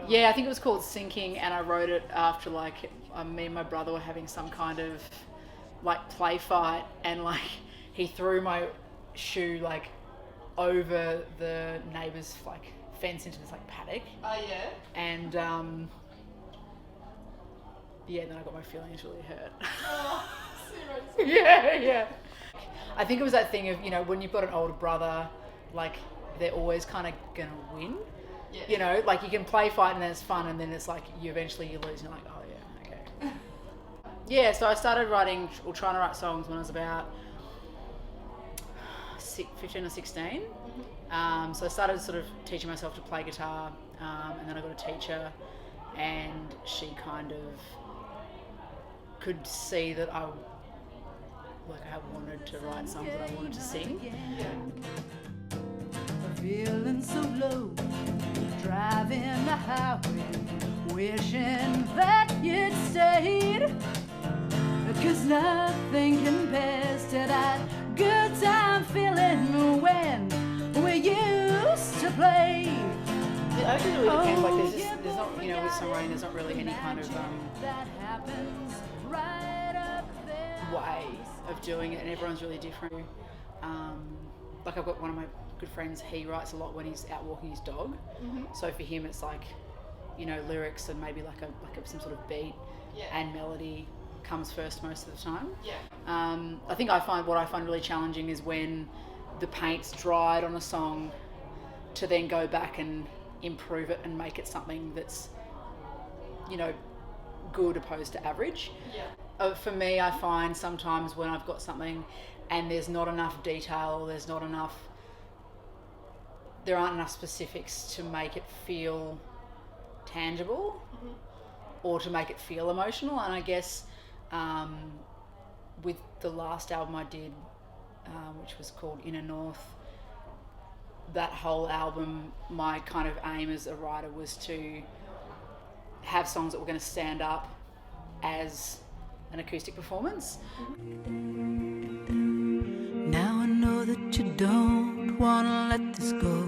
Yeah, I think it was called Sinking, and I wrote it after like me and my brother were having some kind of like play fight, and like he threw my shoe like over the neighbour's like fence into this like paddock. Oh yeah. And yeah, then I got my feelings really hurt. Oh, seriously. Yeah. I think it was that thing of, you know, when you've got an older brother, like they're always kind of gonna win. Yeah. You know, like you can play fight and then it's fun, and then it's like you lose and you're like, oh yeah, okay. Yeah, so I started writing or trying to write songs when I was about 15 or 16. So I started sort of teaching myself to play guitar, and then I got a teacher, and she kind of could see that I wanted to write songs that I wanted to sing. Feeling so low, driving the highway, wishing that you'd stayed, 'cause nothing compares to that good time feeling when we used to play. It actually really depends. Like there's not, you know, with songwriting, there's not really any kind of that happens right up there. way of doing it, and everyone's really different. Like I've got one of my good friends, he writes a lot when he's out walking his dog. So for him it's like, you know, lyrics and maybe like some sort of beat and melody comes first most of the time. I think what I find really challenging is when the paint's dried on a song to then go back and improve it and make it something that's, you know, good opposed to average. For me, I find sometimes when I've got something and there's not enough detail, there aren't enough specifics to make it feel tangible or to make it feel emotional. And I guess with the last album I did, which was called Inner North, that whole album, my kind of aim as a writer was to have songs that were going to stand up as an acoustic performance. Now I know that you don't wanna let this go,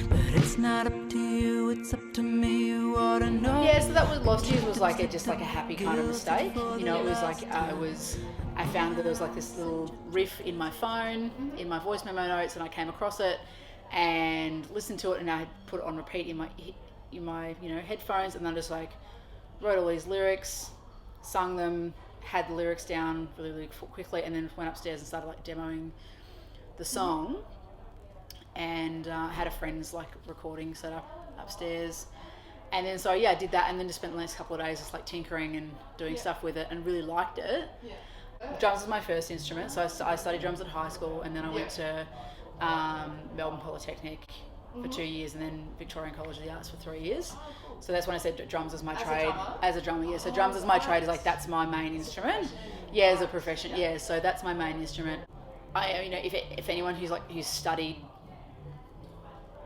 but it's not up to you, it's up to me. You ought to know. Yeah, so that was Lost Years was like just like a happy kind of mistake. You know, it was like I found that there was like this little riff in my phone, in my voice memo notes, and I came across it and listened to it, and I put it on repeat in my you know headphones, and then just like wrote all these lyrics, sung them, had the lyrics down really quickly, and then went upstairs and started like demoing the song, and had a friend's like recording set up upstairs, and then so I did that, and then just spent the next couple of days just like tinkering and doing stuff with it, and really liked it. Drums was my first instrument, so I studied drums at high school, and then I went to Melbourne Polytechnic for 2 years, and then Victorian College of the Arts for 3 years. So that's when I said drums is my trade. As a drummer, yeah. So drums is my trade, is like that's my main instrument. Yeah, as a profession, yeah. So that's my main instrument. You know, if anyone who's studied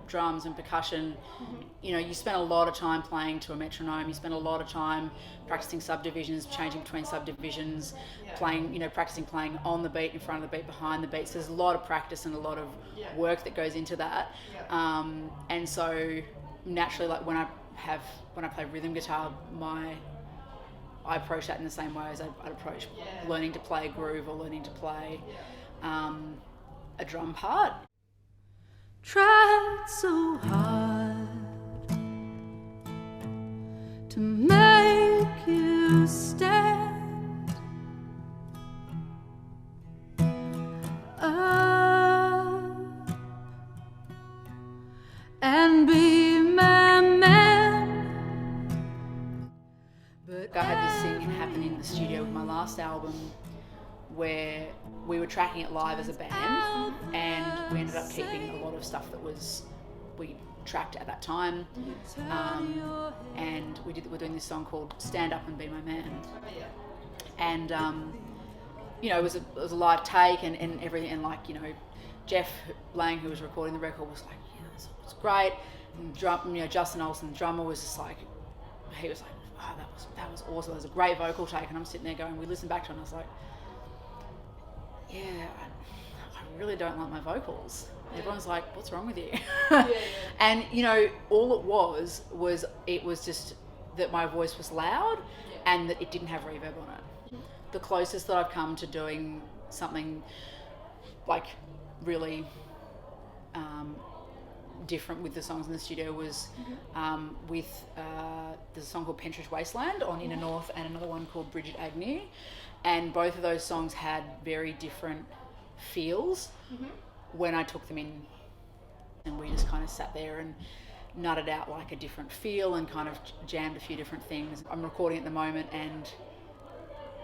drums and percussion, you know, you spend a lot of time playing to a metronome. You spend a lot of time practicing subdivisions, changing between subdivisions, playing, you know, practicing playing on the beat, in front of the beat, behind the beat. So there's a lot of practice and a lot of work that goes into that. And so naturally, like when I play rhythm guitar, I approach that in the same way as I'd approach learning to play a groove or learning to play a drum part. Tried so hard to make you stand up and be my man. But I had this thing happen in the studio with my last album where we were tracking it live as a band, and we ended up keeping a lot of stuff that we tracked at that time, and we're doing this song called Stand Up and Be My Man, and you know, it was a live take and everything, and like, you know, Jeff Lang, who was recording the record, was like, yeah, it's great, and you know, Justin Olsen, the drummer, was just like, he was like, oh, that was awesome, it was a great vocal take, and I'm sitting there going, we listened back to it, and I was like, yeah, I really don't like my vocals. Everyone's like, what's wrong with you? Yeah. And, you know, all it was just that my voice was loud and that it didn't have reverb on it. The closest that I've come to doing something like really different with the songs in the studio was with there's a song called Pentridge Wasteland on Inner North and another one called Brigid Agnew, and both of those songs had very different feels when I took them in, and we just kind of sat there and nutted out like a different feel and kind of jammed a few different things. I'm recording at the moment, and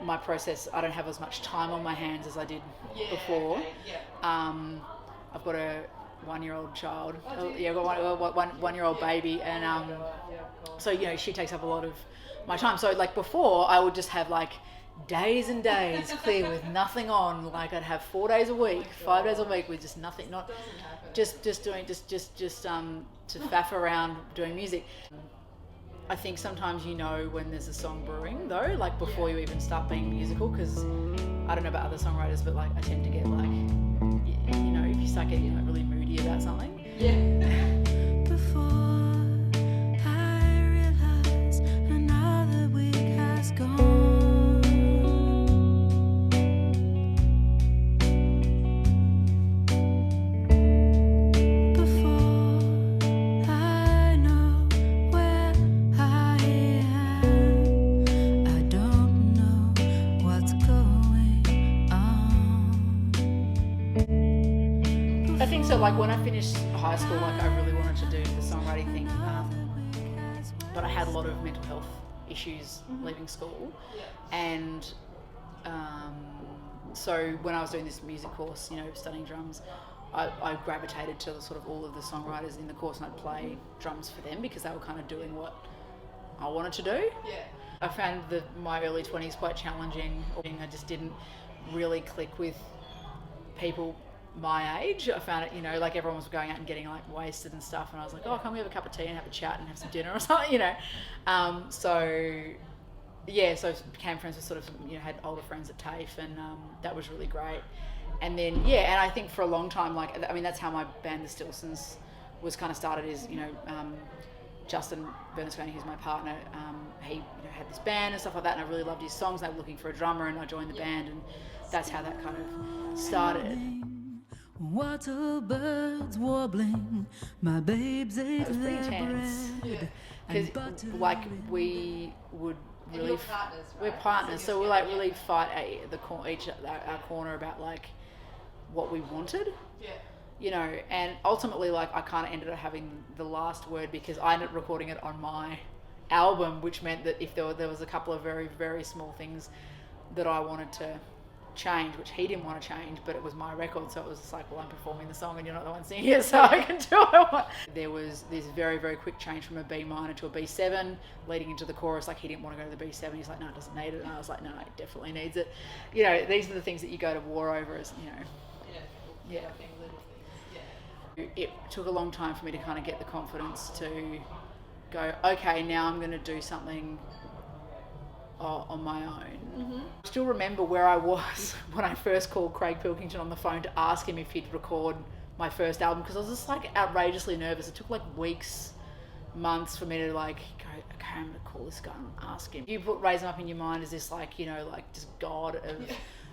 my process, I don't have as much time on my hands as I did before. Okay, yeah. I've got a 1-year-old child. I've got one-year-old baby, and so, you know, she takes up a lot of my time. So like before, I would just have like days and days clear with nothing on. Like I'd have 4 days a week, 5 days a week with just nothing, not just doing just to faff around doing music. I think sometimes you know when there's a song brewing though, like before you even start being musical, because I don't know about other songwriters, but like I tend to get like, you know, if you start getting like really moody about something. Before I realize another week has gone. I think so. Like when I finished high school, like I really wanted to do the songwriting thing, but I had a lot of mental health issues leaving school, and so when I was doing this music course, you know, studying drums, I gravitated to sort of all of the songwriters in the course, and I'd play drums for them because they were kind of doing what I wanted to do. I found my early 20s quite challenging. I just didn't really click with people my age. I found it, you know, like everyone was going out and getting like wasted and stuff, and I was like, oh, can we have a cup of tea and have a chat and have some dinner or something, you know. So became friends with sort of, you know, had older friends at TAFE, and that was really great. And then and I think for a long time, like, I mean, that's how my band, the Stilsons, was kind of started. Is, you know, Justin Bernasconi, who's my partner, he, you know, had this band and stuff like that, and I really loved his songs. They were looking for a drummer, and I joined the band, and that's how that kind of started. Water birds warbling, my babes ate It was pretty their intense, bread. because like we would And really, you're partners, right? we're partners, so we like really fight our corner about like what we wanted. You know, and ultimately, like, I kind of ended up having the last word because I ended up recording it on my album, which meant that if there was a couple of very, very small things that I wanted to change, which he didn't want to change, but it was my record, so it was just like, well, I'm performing the song and you're not the one singing it, so I can do what I want. There was this very, very quick change from a B minor to a B7 leading into the chorus. Like, he didn't want to go to the B7. He's like, no, it doesn't need it. And I was like, no, it definitely needs it. You know, these are the things that you go to war over, as, you know. Yeah. It took a long time for me to kind of get the confidence to go, okay, now I'm going to do something on my own. I still remember where I was when I first called Craig Pilkington on the phone to ask him if he'd record my first album, because I was just like outrageously nervous. It took like weeks, months for me to like go, okay, I'm going to call this guy and ask him. You raise him up in your mind as this, like, you know, like just god of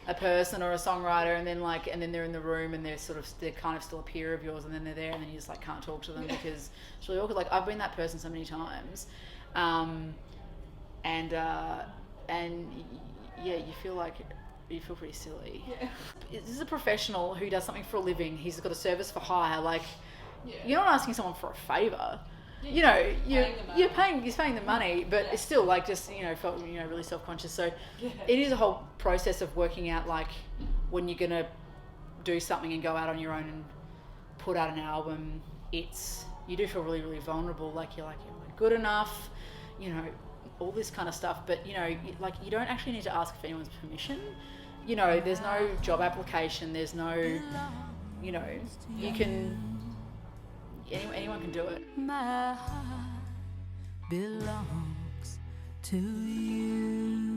a person or a songwriter, and then they're in the room and they're kind of still a peer of yours, and then they're there and then you just like can't talk to them because it's really awkward. Like, I've been that person so many times, and you feel pretty silly. This is a professional who does something for a living. He's got a service for hire. Like, you're not asking someone for a favour. You know, he's paying the money, but it's still like just, you know, felt, you know, really self-conscious. So it is a whole process of working out like when you're gonna do something and go out on your own and put out an album. You do feel really, really vulnerable. Like, you're like, am I good enough? You know, all this kind of stuff. But, you know, like, you don't actually need to ask for anyone's permission. You know, there's no job application. There's no, you know, you can. Anyone can do it. My heart belongs to you.